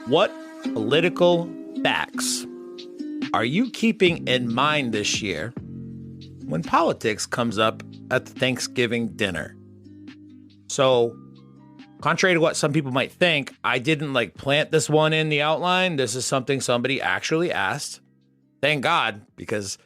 What political facts are you keeping in mind this year when politics comes up at the Thanksgiving dinner? So, contrary to what some people might think, I didn't plant this one in the outline. This is something somebody actually asked. Thank God, because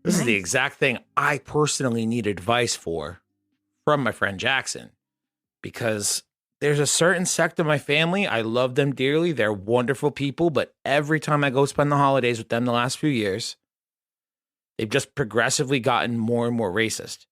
this is the exact thing I personally need advice for from my friend Jackson. Because there's a certain sect of my family, I love them dearly. They're wonderful people, but every time I go spend the holidays with them the last few years, they've just progressively gotten more and more racist.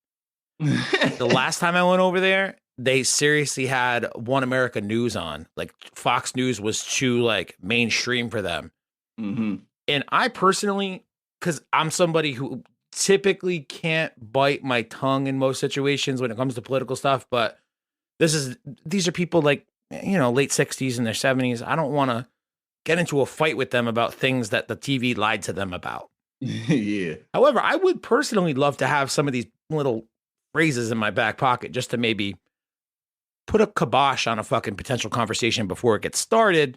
The last time I went over there, they seriously had One America News on. Like Fox News was too mainstream for them. Mm-hmm. And I personally, because I'm somebody who typically can't bite my tongue in most situations when it comes to political stuff, but these are people late 60s and their 70s. I don't want to get into a fight with them about things that the TV lied to them about. Yeah. However, I would personally love to have some of these little phrases in my back pocket just to maybe put a kibosh on a fucking potential conversation before it gets started.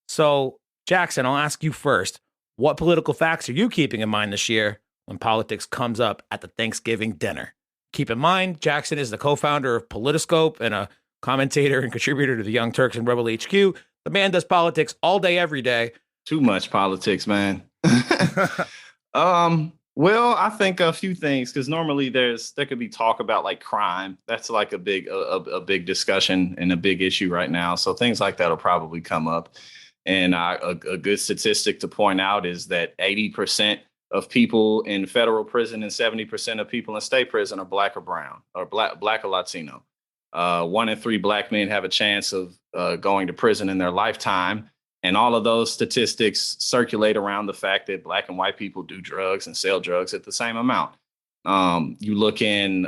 So, Jackson, I'll ask you first. What political facts are you keeping in mind this year when politics comes up at the Thanksgiving dinner? Keep in mind, Jackson is the co-founder of Politiscope and a commentator and contributor to the Young Turks and Rebel HQ. The man does politics all day, every day. Too much politics, man. Well, I think a few things, because normally there could be talk about crime. That's a big discussion and a big issue right now. So things like that will probably come up. And a good statistic to point out is that 80% of people in federal prison and 70% of people in state prison are Black or brown, or Black or Latino. 1 in 3 Black men have a chance of going to prison in their lifetime. And all of those statistics circulate around the fact that Black and white people do drugs and sell drugs at the same amount. You look in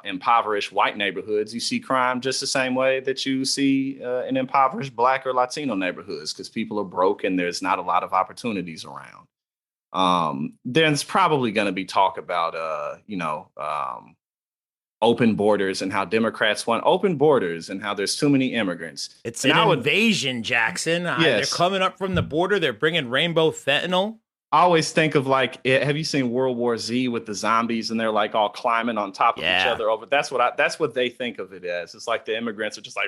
impoverished white neighborhoods, you see crime just the same way that you see in impoverished Black or Latino neighborhoods, because people are broke and there's not a lot of opportunities around. There's probably going to be talk about, open borders and how Democrats want open borders and how there's too many immigrants. It's an invasion, Jackson. Yes. They're coming up from the border. They're bringing rainbow fentanyl. I always think of have you seen World War Z with the zombies and they're all climbing on top of each other over? That's what they think of it as. It's like the immigrants are just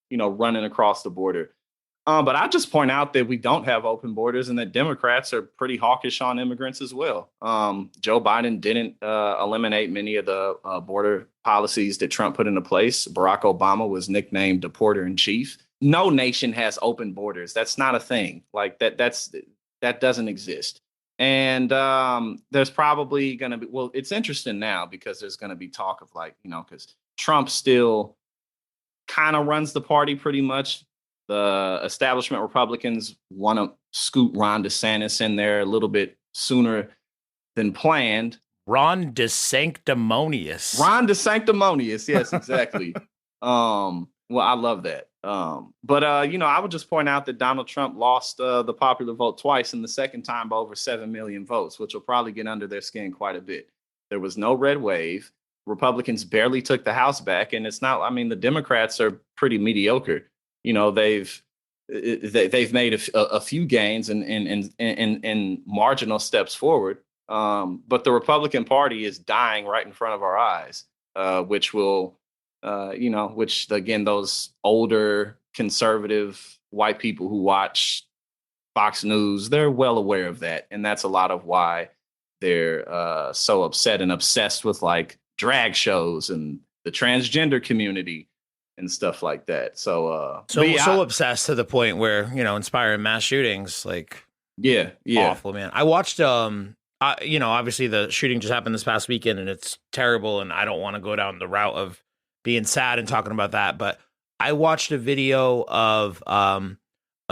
running across the border. But I just point out that we don't have open borders and that Democrats are pretty hawkish on immigrants as well. Joe Biden didn't eliminate many of the border policies that Trump put into place. Barack Obama was nicknamed deporter in chief. No nation has open borders. That's not a thing. That doesn't exist. And there's probably going to be, well, it's interesting now because there's going to be talk of because Trump still kind of runs the party pretty much. The establishment Republicans want to scoot Ron DeSantis in there a little bit sooner than planned. Ron DeSanctimonious. Yes, exactly. Well, I love that. But I would just point out that Donald Trump lost the popular vote twice, and the second time by over 7 million votes, which will probably get under their skin quite a bit. There was no red wave. Republicans barely took the House back, and it's not. I mean, the Democrats are pretty mediocre. They've made a few gains and marginal steps forward, but the Republican Party is dying right in front of our eyes, which will, which again, those older conservative white people who watch Fox News, they're well aware of that, and that's a lot of why they're so upset and obsessed with drag shows and the transgender community and stuff like that. So obsessed to the point where, inspiring mass shootings, yeah. Awful, man. I watched, obviously the shooting just happened this past weekend and it's terrible. And I don't want to go down the route of being sad and talking about that. But I watched a video of a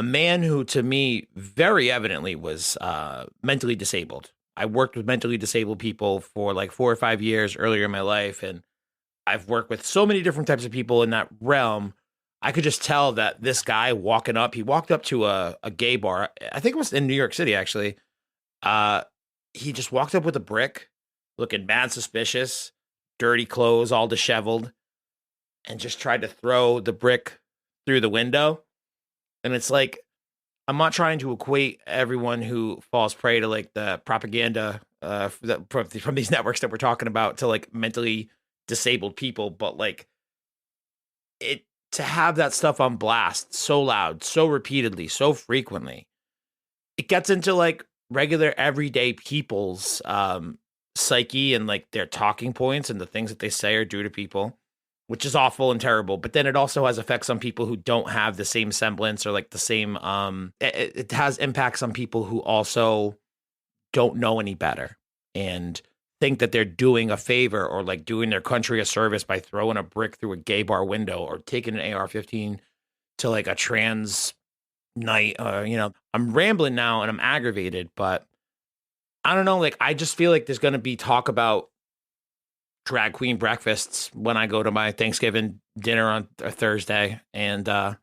man who, to me, very evidently was mentally disabled. I worked with mentally disabled people for 4 or 5 years earlier in my life. And I've worked with so many different types of people in that realm. I could just tell that this guy he walked up to a gay bar. I think it was in New York City, actually. He just walked up with a brick, looking mad suspicious, dirty clothes, all disheveled, and just tried to throw the brick through the window. And it's like, I'm not trying to equate everyone who falls prey to like the propaganda from these networks that we're talking about to like mentally disabled people, but like it to have that stuff on blast so loud, so repeatedly, so frequently, it gets into like regular everyday people's psyche and like their talking points and the things that they say or do to people, which is awful and terrible. But then it also has effects on people who don't have the same semblance or like the same it has impacts on people who also don't know any better and think that they're doing a favor or like doing their country a service by throwing a brick through a gay bar window or taking an AR-15 to like a trans night. I'm rambling now and I'm aggravated, but I don't know. Like, I just feel like there's going to be talk about drag queen breakfasts when I go to my Thanksgiving dinner on a Thursday. And I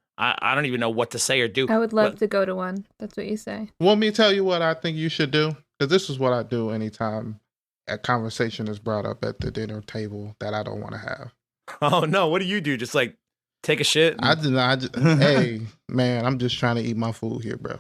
don't even know what to say or do. I would love to go to one. That's what you say. Want me to tell you what I think you should do? Because this is what I do anytime a conversation is brought up at the dinner table that I don't want to have. Oh, no. What do you do? Just like take a shit? Hey, man, I'm just trying to eat my food here, bro.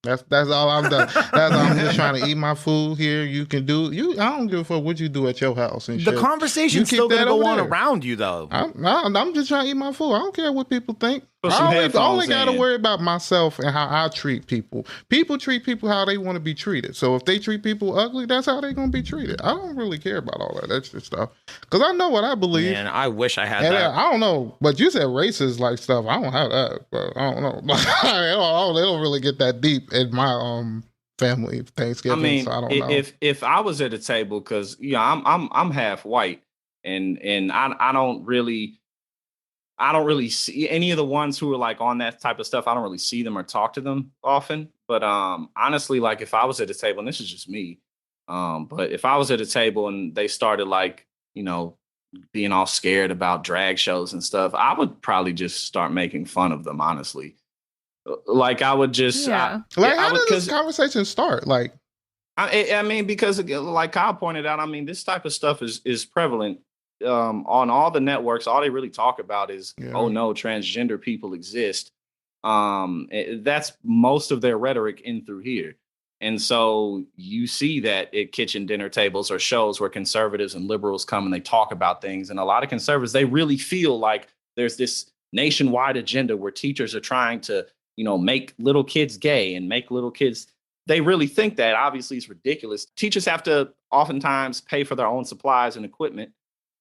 That's all I'm done. I'm just trying to eat my food here. You can do I don't give a fuck what you do at your house and shit. The conversation's still gonna go on around you though. I'm just trying to eat my food. I don't care what people think. I only gotta worry about myself and how I treat people. People treat people how they want to be treated. So if they treat people ugly, that's how they're gonna be treated. I don't really care about all that extra stuff because I know what I believe. Man, I wish I had that. I don't know, but you said racist like stuff. I don't have that, but I don't know. They don't really get that deep in my family Thanksgiving. I mean, so I don't know. If I was at a table, because I'm half white, and I don't really see any of the ones who are like on that type of stuff. I don't really see them or talk to them often. But honestly, like if I was at a table, and this is just me, but if I was at a table and they started like, being all scared about drag shows and stuff, I would probably just start making fun of them, honestly. Like I would just, yeah. How does this conversation start? Like, I mean, because like Kyle pointed out, I mean, this type of stuff is prevalent on all the networks. All they really talk about is, oh no, transgender people exist. That's most of their rhetoric in through here. And so you see that at kitchen dinner tables or shows where conservatives and liberals come and they talk about things. And a lot of conservatives, they really feel like there's this nationwide agenda where teachers are trying to, make little kids gay and make little kids. They really think that. Obviously, it's ridiculous. Teachers have to oftentimes pay for their own supplies and equipment,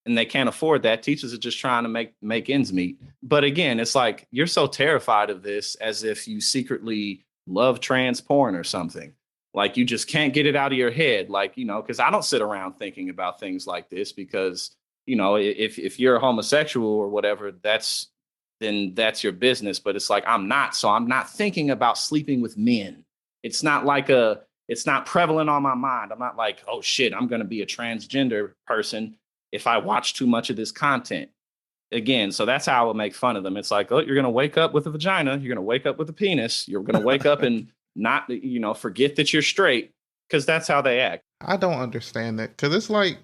and they can't afford that. Teachers are just trying to make ends meet. But again, it's like you're so terrified of this as if you secretly love trans porn or something. Like you just can't get it out of your head. Like, because I don't sit around thinking about things like this because, if you're a homosexual or whatever, then that's your business. But it's like, I'm not. So I'm not thinking about sleeping with men. It's not prevalent on my mind. I'm not like, oh shit, I'm going to be a transgender person if I watch too much of this content. Again, so that's how I would make fun of them. It's like, oh, you're going to wake up with a vagina. You're going to wake up with a penis. You're going to wake up and not, forget that you're straight, because that's how they act. I don't understand that, because it's like,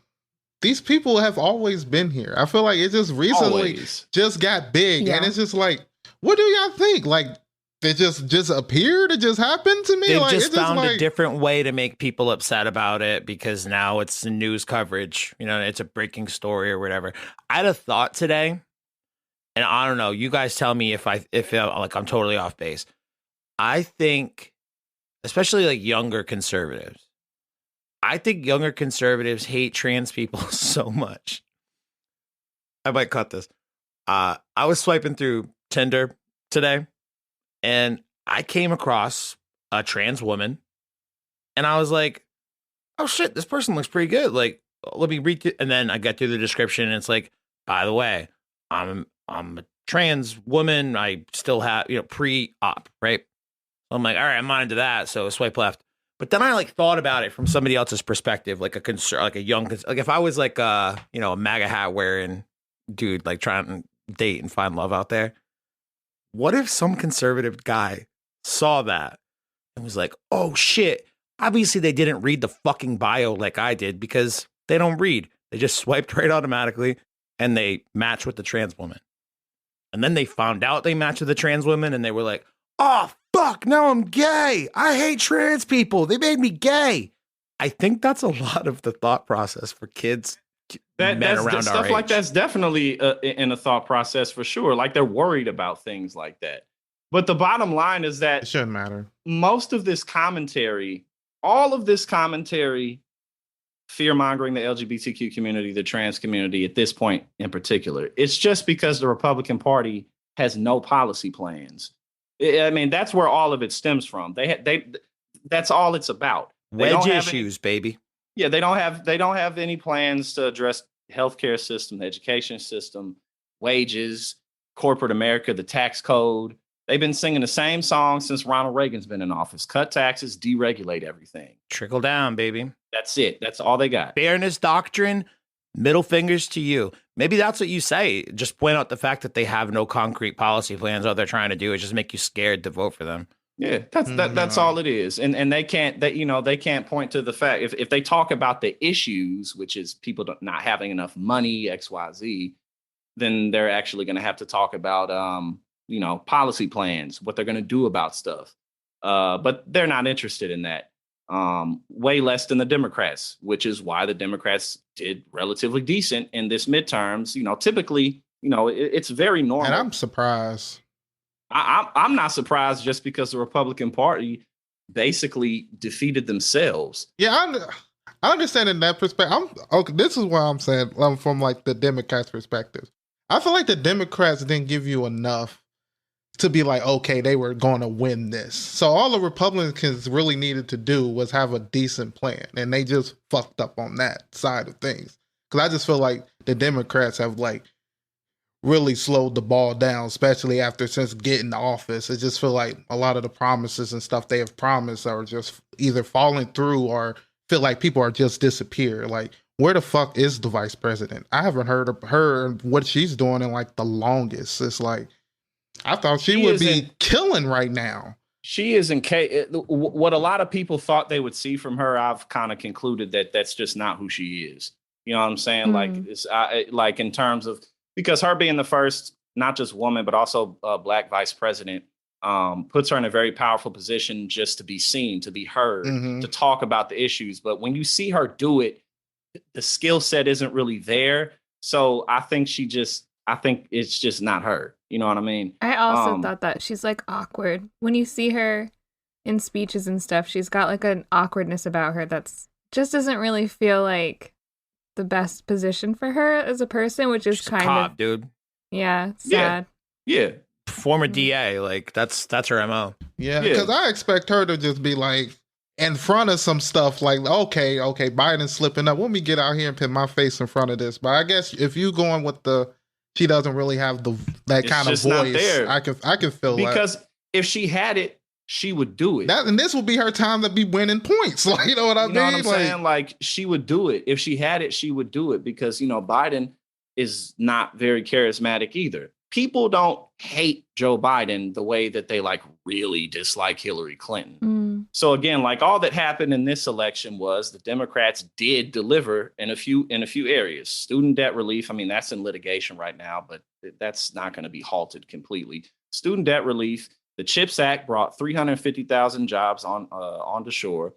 these people have always been here. I feel like it just recently just got big. Yeah. And it's just like, what do y'all think? Like, they just appeared? It just happened to me? They've like, just found a different way to make people upset about it because now it's news coverage. It's a breaking story or whatever. I had a thought today, and I don't know. You guys tell me if like I'm totally off base. I think, especially like younger conservatives, I think younger conservatives hate trans people so much. I might cut this. I was swiping through Tinder today, and I came across a trans woman, and I was like, oh shit, this person looks pretty good. Like, let me read it. And then I got through the description, and it's like, by the way, I'm a trans woman. I still have, pre-op, right? I'm like, all right, I'm on into that. So swipe left. But then I like thought about it from somebody else's perspective, like a young, like if I was like a MAGA hat wearing dude, like trying to date and find love out there. What if some conservative guy saw that and was like, oh shit, obviously they didn't read the fucking bio like I did because they don't read. They just swiped right automatically and they matched with the trans woman. And then they found out they matched with the trans woman and they were like, oh, fuck, now I'm gay. I hate trans people. They made me gay. I think that's a lot of the thought process for kids, men around stuff our age. Like that's definitely in a thought process for sure. Like they're worried about things like that. But the bottom line is that It shouldn't matter. Most of this commentary, all of this commentary, fear-mongering the LGBTQ community, the trans community at this point in particular, it's just because the Republican Party has no policy plans. I mean, that's where all of it stems from. That's all it's about. Wedge issues, baby. Yeah, they don't have any plans to address healthcare system, the education system, wages, corporate America, the tax code. They've been singing the same song since Ronald Reagan's been in office. Cut taxes, deregulate everything. Trickle down, baby. That's it. That's all they got. Fairness doctrine, middle fingers to you. Maybe that's what you say. Just point out the fact that they have no concrete policy plans. All they're trying to do is just make you scared to vote for them. Yeah, that's all it is. And they can't point to the fact if they talk about the issues, which is people not having enough money, XYZ, then they're actually going to have to talk about policy plans, what they're going to do about stuff. But they're not interested in that. Way less than the Democrats, which is why the Democrats did relatively decent in this midterms. Typically, it's very normal. And I'm surprised. I'm not surprised just because the Republican Party basically defeated themselves. Yeah, I understand in that perspective. This is why I'm saying from like the Democrats' perspective. I feel like the Democrats didn't give you enough to be like, okay, they were going to win this. So all the Republicans really needed to do was have a decent plan, and they just fucked up on that side of things. Because I just feel like the Democrats have like really slowed the ball down, especially since getting the office. I just feel like a lot of the promises and stuff they have promised are just either falling through or feel like people are just disappear. Like, where the fuck is the vice president? I haven't heard of her and what she's doing in like the longest. It's like, I thought she would be killing right now. She is what a lot of people thought they would see from her. I've kind of concluded that that's just not who she is. You know what I'm saying? Mm-hmm. Like, it's like in terms of, because her being the first, not just woman, but also Black vice president, puts her in a very powerful position just to be seen, to be heard, to talk about the issues. But when you see her do it, the skill set isn't really there. So I think it's just not her. You know what I mean? I also thought that she's like awkward. When you see her in speeches and stuff, she's got like an awkwardness about her that's just doesn't really feel like the best position for her as a person, which is kind of, dude. Yeah, sad. Yeah. Former DA, like that's her MO. Yeah, because I expect her to just be like in front of some stuff like, okay, Biden's slipping up. Let me get out here and put my face in front of this. But I guess if you going with she doesn't really have that kind of voice. I can feel because if she had it, she would do it. And this will be her time to be winning points. Like, you know what I mean? You know what I'm saying? Like, she would do it. If she had it, she would do it because, Biden is not very charismatic either. People don't hate Joe Biden the way that they like really dislike Hillary Clinton. Mm. So again, like all that happened in this election was the Democrats did deliver in a few areas. Student debt relief. I mean, that's in litigation right now, but that's not going to be halted completely. Student debt relief. The CHIPS Act brought 350,000 jobs onto shore.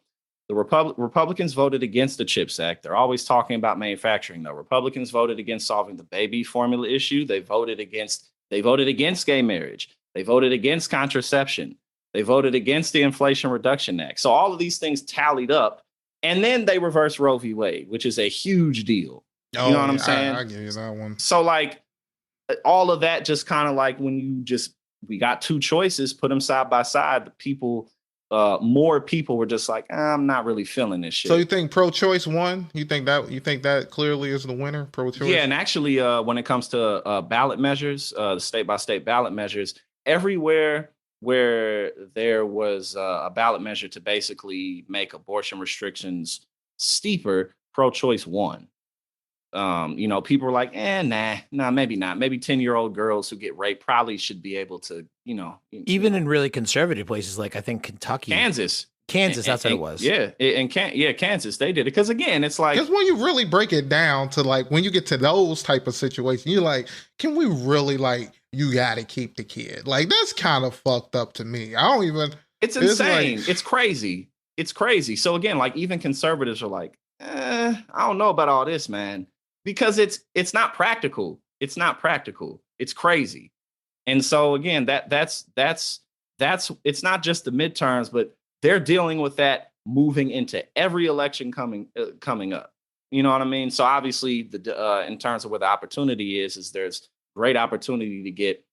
The Republicans voted against the CHIPS Act. They're always talking about manufacturing, though. Republicans voted against solving the baby formula issue. They voted against gay marriage. They voted against contraception. They voted against the Inflation Reduction Act. So all of these things tallied up, and then they reversed Roe v. Wade, which is a huge deal. You know what I'm saying? I give you that one. So like all of that, just kind of like when we got two choices, put them side by side. More people were just like, I'm not really feeling this shit. So you think pro-choice won? You think that clearly is the winner, pro-choice? Yeah, and actually, when it comes to ballot measures, the state-by-state ballot measures, everywhere where there was a ballot measure to basically make abortion restrictions steeper, pro-choice won. People were like, nah, maybe not. Maybe 10-year-old girls who get raped probably should be able to, even in really conservative places like I think Kentucky, Kansas, that's what it was. Yeah, Kansas, they did it because again, it's like because when you really break it down to like when you get to those type of situations, you're like, can we really like you got to keep the kid. Like, that's kind of fucked up to me. I don't even. It's insane. It's crazy. It's crazy. So again, like even conservatives are like, I don't know about all this, man, because it's not practical. It's not practical. It's crazy. And so again, that's it's not just the midterms, but they're dealing with that moving into every election coming up. You know what I mean? So obviously, in terms of where the opportunity is there's great opportunity to get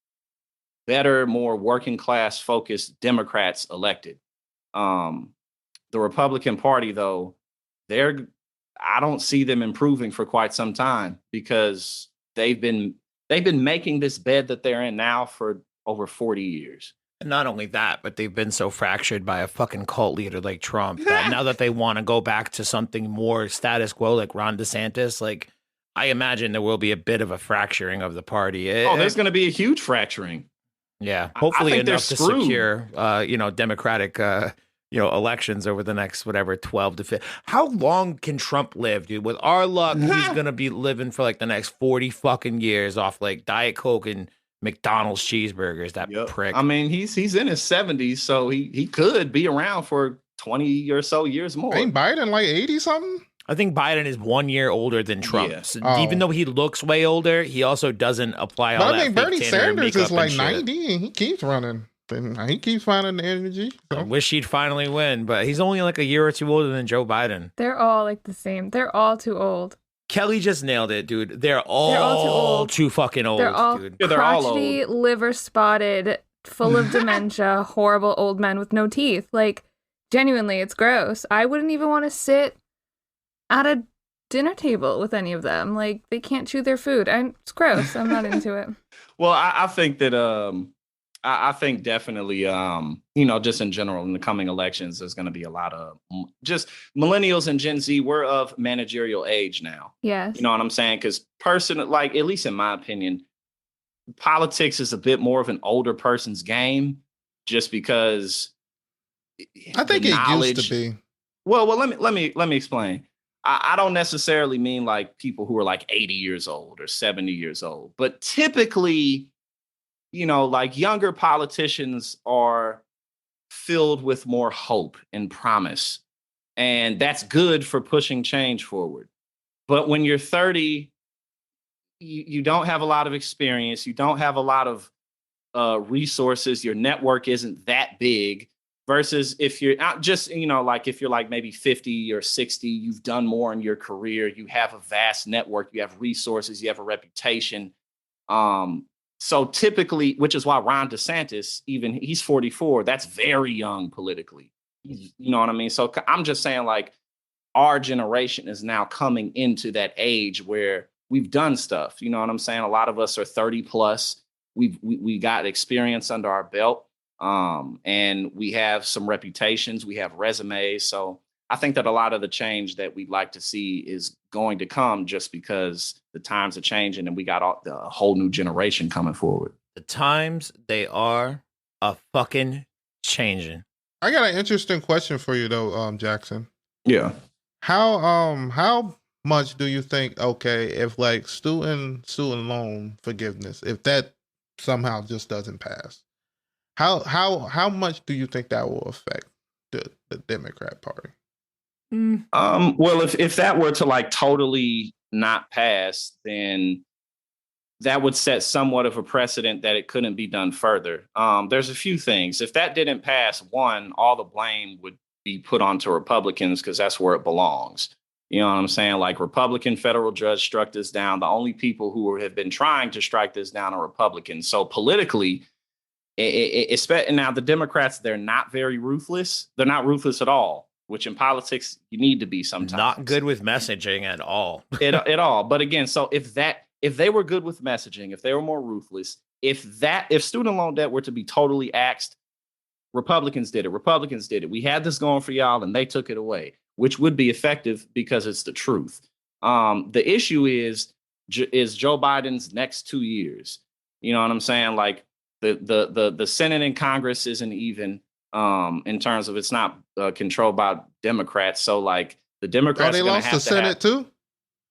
better, more working class focused Democrats elected. The Republican Party, though, I don't see them improving for quite some time because they've been making this bed that they're in now for over 40 years. And not only that, but they've been so fractured by a fucking cult leader like Trump that now that they want to go back to something more status quo like Ron DeSantis, like I imagine there will be a bit of a fracturing of the party. There's going to be a huge fracturing. Yeah, hopefully enough to secure, Democratic, elections over the next, 12 to 15. How long can Trump live, dude? With our luck, he's going to be living for like the next 40 fucking years off like Diet Coke and McDonald's cheeseburgers, that prick. I mean, he's in his 70s, so he could be around for 20 or so years more. Ain't Biden like 80 something? I think Biden is 1 year older than Trump. Yeah. So even though he looks way older, he also doesn't apply all that. But I think Bernie Sanders is like 90 and he keeps running. He keeps finding the energy. So. I wish he'd finally win, but he's only like a year or two older than Joe Biden. They're all like the same. They're all too old. Kelly just nailed it, dude. They're all too fucking old, they're all dude. They're all crotchety, liver spotted, full of dementia, horrible old men with no teeth. Like, genuinely, it's gross. I wouldn't even want to sit at a dinner table with any of them. Like, they can't chew their food. It's gross. I'm not into it. Well, I think that I think definitely just in general in the coming elections there's going to be a lot of just millennials and Gen Z. We're of managerial age now. Yes. You know what I'm saying? Because like at least in my opinion, politics is a bit more of an older person's game, just because I think it used to be. Well, let me explain. I don't necessarily mean like people who are like 80 years old or 70 years old, but typically, like younger politicians are filled with more hope and promise. And that's good for pushing change forward. But when you're 30, you don't have a lot of experience. You don't have a lot of resources. Your network isn't that big. Versus if you're not just, like if you're like maybe 50 or 60, you've done more in your career. You have a vast network. You have resources. You have a reputation. So typically, which is why Ron DeSantis, he's 44, that's very young politically. You know what I mean? So I'm just saying, like, our generation is now coming into that age where we've done stuff. You know what I'm saying? A lot of us are 30 plus. We got experience under our belt, and we have some reputations. We have resumes. So I think that a lot of the change that we'd like to see is going to come just because the times are changing and we got a whole new generation coming forward. The times, they are a fucking changing. I got an interesting question for you though, Jackson. Yeah. How much do you think, if like student loan forgiveness, if that somehow just doesn't pass, how much do you think that will affect the Democrat Party? Well, if that were to like totally not pass, then that would set somewhat of a precedent that it couldn't be done further. There's a few things. If that didn't pass, one, all the blame would be put onto Republicans because that's where it belongs. You know what I'm saying? Like, Republican federal judge struck this down. The only people who have been trying to strike this down are Republicans. So politically, now the Democrats, they're not very ruthless. They're not ruthless at all, which in politics you need to be sometimes. Not good with messaging at all. at all. But again, so if they were good with messaging, if they were more ruthless, if student loan debt were to be totally axed, Republicans did it. We had this going for y'all and they took it away, which would be effective because it's the truth. The issue is Joe Biden's next 2 years. You know what I'm saying? Like, the Senate and Congress isn't even in terms of, it's not controlled by Democrats. So like the Democrats, they lost the Senate too.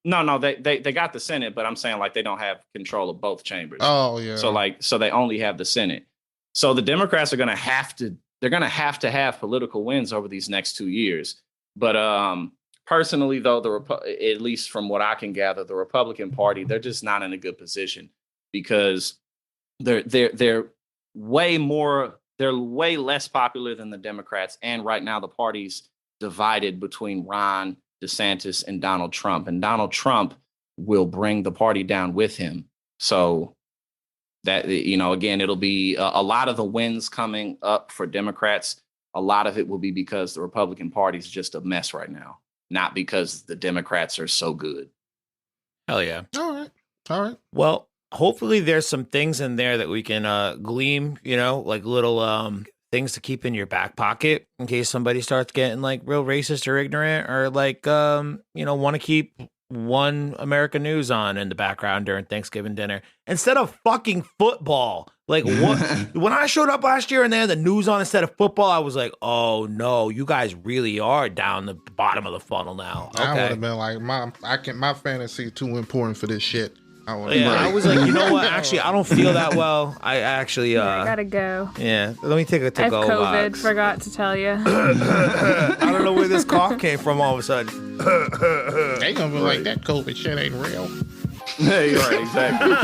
No, they got the Senate, but I'm saying like they don't have control of both chambers. Oh yeah. So they only have the Senate. So the Democrats are going to have to have political wins over these next 2 years. But personally, though, at least from what I can gather, the Republican Party, they're just not in a good position because they're way less popular than the Democrats, and right now the party's divided between Ron DeSantis and Donald Trump, and Donald Trump will bring the party down with him. So that, again, it'll be a lot of the wins coming up for Democrats. A lot of it will be because the Republican Party is just a mess right now, not because the Democrats are so good. Hell yeah. All right. Well, hopefully there's some things in there that we can glean, like little things to keep in your back pocket in case somebody starts getting like real racist or ignorant, or like, want to keep One American News on in the background during Thanksgiving dinner instead of fucking football. Like what? When I showed up last year and they had the news on instead of football, I was like, oh no, you guys really are down the bottom of the funnel now. Okay. I would have been like, my fantasy too important for this shit. I was like, you know what? Actually, I don't feel that well. I actually, I gotta go. Yeah, let me take a to go. I have COVID. Forgot to tell you. I don't know where this cough came from all of a sudden. They gonna be like, that COVID shit ain't real. Yeah, you're right, exactly.